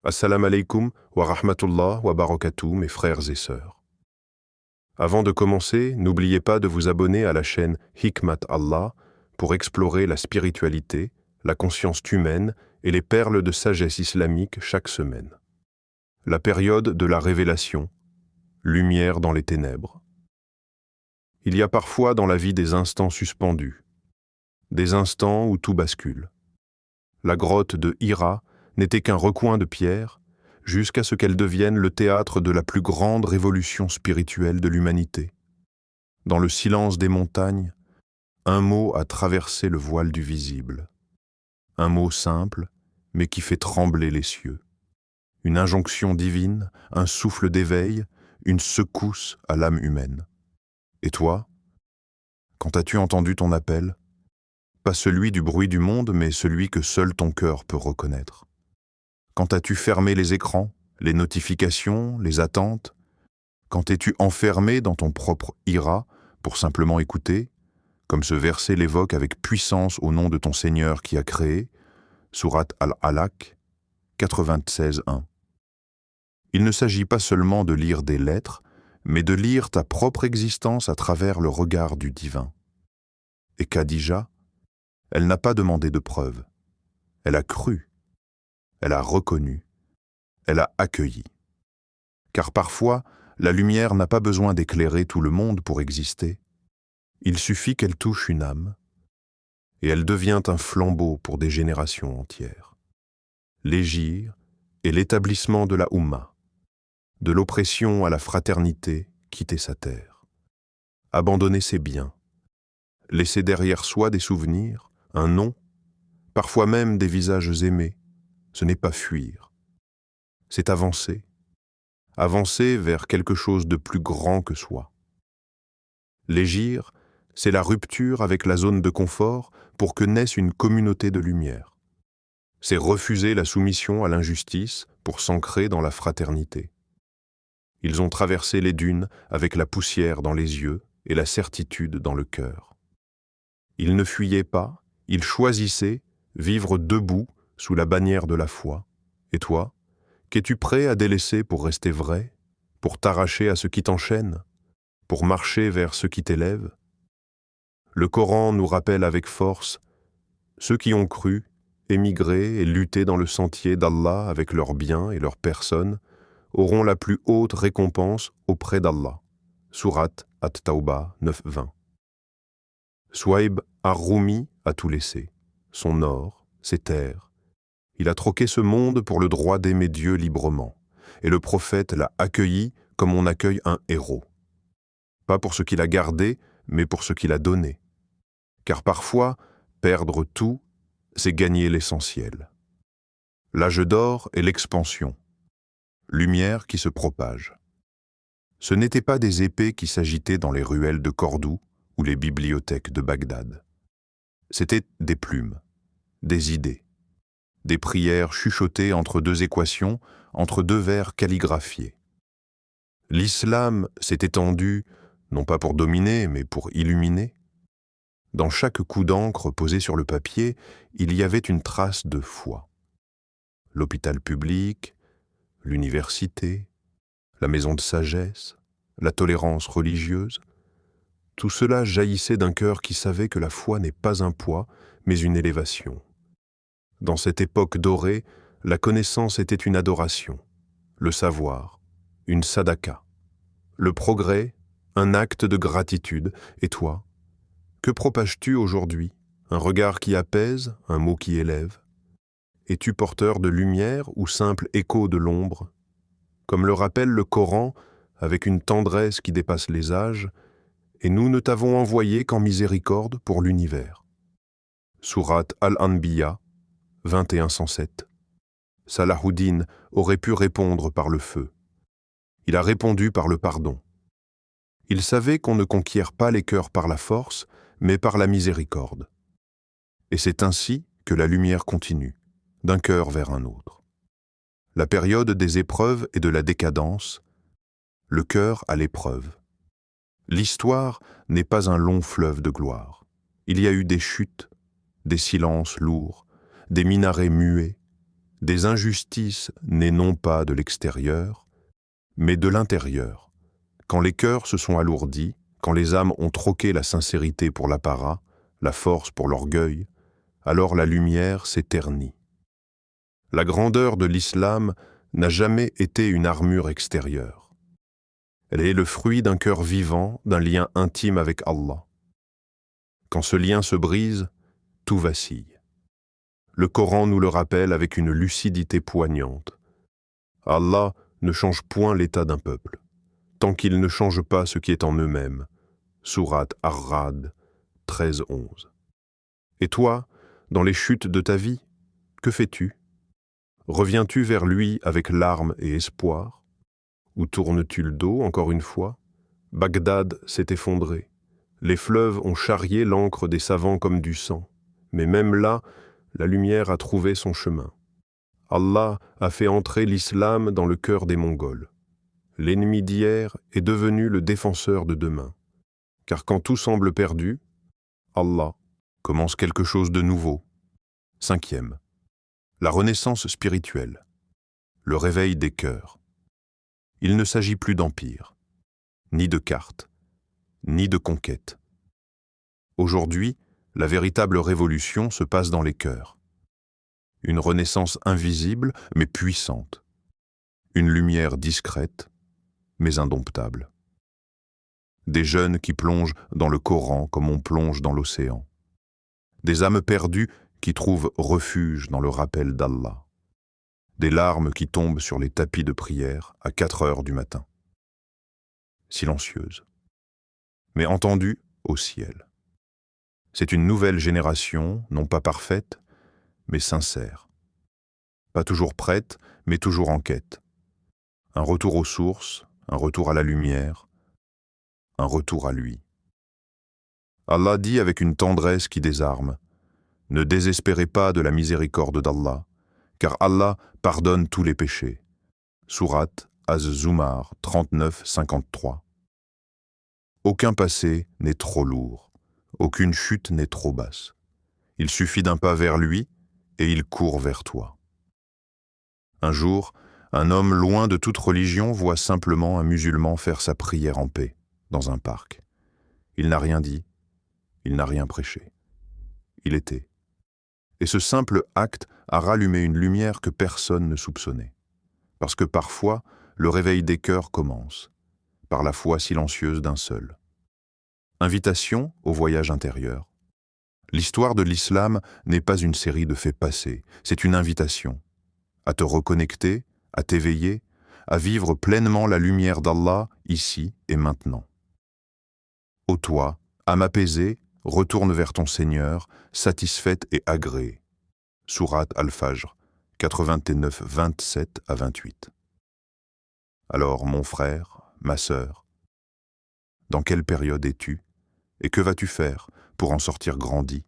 Assalamu alaikum wa rahmatullah wa barakatuh, mes frères et sœurs. Avant de commencer, n'oubliez pas de vous abonner à la chaîne Hikmat Allah pour explorer la spiritualité, la conscience humaine et les perles de sagesse islamique chaque semaine. La période de la révélation, lumière dans les ténèbres. Il y a parfois dans la vie des instants suspendus, des instants où tout bascule. La grotte de Hira n'était qu'un recoin de pierre, jusqu'à ce qu'elle devienne le théâtre de la plus grande révolution spirituelle de l'humanité. Dans le silence des montagnes, un mot a traversé le voile du visible. Un mot simple, mais qui fait trembler les cieux. Une injonction divine, un souffle d'éveil, une secousse à l'âme humaine. Et toi, quand as-tu entendu ton appel? Pas celui du bruit du monde, mais celui que seul ton cœur peut reconnaître. Quand as-tu fermé les écrans, les notifications, les attentes? Quand es-tu enfermé dans ton propre Hira pour simplement écouter, comme ce verset l'évoque avec puissance au nom de ton Seigneur qui a créé, Sourate Al-Alaq 96.1. Il ne s'agit pas seulement de lire des lettres, mais de lire ta propre existence à travers le regard du divin. Et Khadija, elle n'a pas demandé de preuves. Elle a cru. Elle a reconnu, elle a accueilli. Car parfois, la lumière n'a pas besoin d'éclairer tout le monde pour exister. Il suffit qu'elle touche une âme, et elle devient un flambeau pour des générations entières. L'hégire est l'établissement de la Oumma, de l'oppression à la fraternité, quitter sa terre. Abandonner ses biens, laisser derrière soi des souvenirs, un nom, parfois même des visages aimés, ce n'est pas fuir. C'est avancer. Avancer vers quelque chose de plus grand que soi. L'hégire, c'est la rupture avec la zone de confort pour que naisse une communauté de lumière. C'est refuser la soumission à l'injustice pour s'ancrer dans la fraternité. Ils ont traversé les dunes avec la poussière dans les yeux et la certitude dans le cœur. Ils ne fuyaient pas, ils choisissaient vivre debout sous la bannière de la foi. Et toi, qu'es-tu prêt à délaisser pour rester vrai, pour t'arracher à ce qui t'enchaîne, pour marcher vers ce qui t'élève? Le Coran nous rappelle avec force ceux qui ont cru, émigré et lutté dans le sentier d'Allah avec leurs biens et leurs personnes auront la plus haute récompense auprès d'Allah. Sourate At-Tawbah 9.20. Souhaib ar-Rumi a tout laissé, son or, ses terres. Il a troqué ce monde pour le droit d'aimer Dieu librement, et le prophète l'a accueilli comme on accueille un héros. Pas pour ce qu'il a gardé, mais pour ce qu'il a donné. Car parfois, perdre tout, c'est gagner l'essentiel. L'âge d'or est l'expansion, lumière qui se propage. Ce n'étaient pas des épées qui s'agitaient dans les ruelles de Cordoue ou les bibliothèques de Bagdad. C'étaient des plumes, des idées. Des prières chuchotées entre deux équations, entre deux vers calligraphiés. L'islam s'est étendu, non pas pour dominer, mais pour illuminer. Dans chaque coup d'encre posé sur le papier, il y avait une trace de foi. L'hôpital public, l'université, la maison de sagesse, la tolérance religieuse, tout cela jaillissait d'un cœur qui savait que la foi n'est pas un poids, mais une élévation. Dans cette époque dorée, la connaissance était une adoration, le savoir, une sadaka, le progrès, un acte de gratitude. Et toi, que propages-tu aujourd'hui? Un regard qui apaise, un mot qui élève? Es-tu porteur de lumière ou simple écho de l'ombre? Comme le rappelle le Coran, avec une tendresse qui dépasse les âges, et nous ne t'avons envoyé qu'en miséricorde pour l'univers. Sourate Al-Anbiya 2107. Salahuddin aurait pu répondre par le feu. Il a répondu par le pardon. Il savait qu'on ne conquiert pas les cœurs par la force, mais par la miséricorde. Et c'est ainsi que la lumière continue, d'un cœur vers un autre. La période des épreuves et de la décadence, le cœur à l'épreuve. L'histoire n'est pas un long fleuve de gloire. Il y a eu des chutes, des silences lourds, des minarets muets, des injustices nées non pas de l'extérieur, mais de l'intérieur. Quand les cœurs se sont alourdis, quand les âmes ont troqué la sincérité pour l'apparat, la force pour l'orgueil, alors la lumière s'est ternie. La grandeur de l'islam n'a jamais été une armure extérieure. Elle est le fruit d'un cœur vivant, d'un lien intime avec Allah. Quand ce lien se brise, tout vacille. Le Coran nous le rappelle avec une lucidité poignante. Allah ne change point l'état d'un peuple, tant qu'il ne change pas ce qui est en eux-mêmes. Sourate Ar-Ra'd 13-11. Et toi, dans les chutes de ta vie, que fais-tu? Reviens-tu vers lui avec larmes et espoir? Ou tournes-tu le dos encore une fois? Bagdad s'est effondré. Les fleuves ont charrié l'encre des savants comme du sang. Mais même là, la lumière a trouvé son chemin. Allah a fait entrer l'islam dans le cœur des Mongols. L'ennemi d'hier est devenu le défenseur de demain. Car quand tout semble perdu, Allah commence quelque chose de nouveau. 5e. La renaissance spirituelle. Le réveil des cœurs. Il ne s'agit plus d'empire, ni de cartes, ni de conquête. Aujourd'hui, la véritable révolution se passe dans les cœurs. Une renaissance invisible mais puissante. Une lumière discrète mais indomptable. Des jeunes qui plongent dans le Coran comme on plonge dans l'océan. Des âmes perdues qui trouvent refuge dans le rappel d'Allah. Des larmes qui tombent sur les tapis de prière à 4 heures du matin. Silencieuses, mais entendues au ciel. C'est une nouvelle génération, non pas parfaite, mais sincère. Pas toujours prête, mais toujours en quête. Un retour aux sources, un retour à la lumière, un retour à lui. Allah dit avec une tendresse qui désarme, « Ne désespérez pas de la miséricorde d'Allah, car Allah pardonne tous les péchés. » Sourate Az-Zumar 39-53. Aucun passé n'est trop lourd, aucune chute n'est trop basse. Il suffit d'un pas vers lui et il court vers toi. Un jour, un homme loin de toute religion voit simplement un musulman faire sa prière en paix, dans un parc. Il n'a rien dit, il n'a rien prêché. Il était. Et ce simple acte a rallumé une lumière que personne ne soupçonnait. Parce que parfois, le réveil des cœurs commence, par la foi silencieuse d'un seul. Invitation au voyage intérieur. L'histoire de l'islam n'est pas une série de faits passés, c'est une invitation à te reconnecter, à t'éveiller, à vivre pleinement la lumière d'Allah ici et maintenant. Ô toi, âme apaisée, retourne vers ton Seigneur, satisfaite et agréée. Sourate Al-Fajr 89, 27-28. Alors, mon frère, ma sœur, dans quelle période es-tu et que vas-tu faire pour en sortir grandi?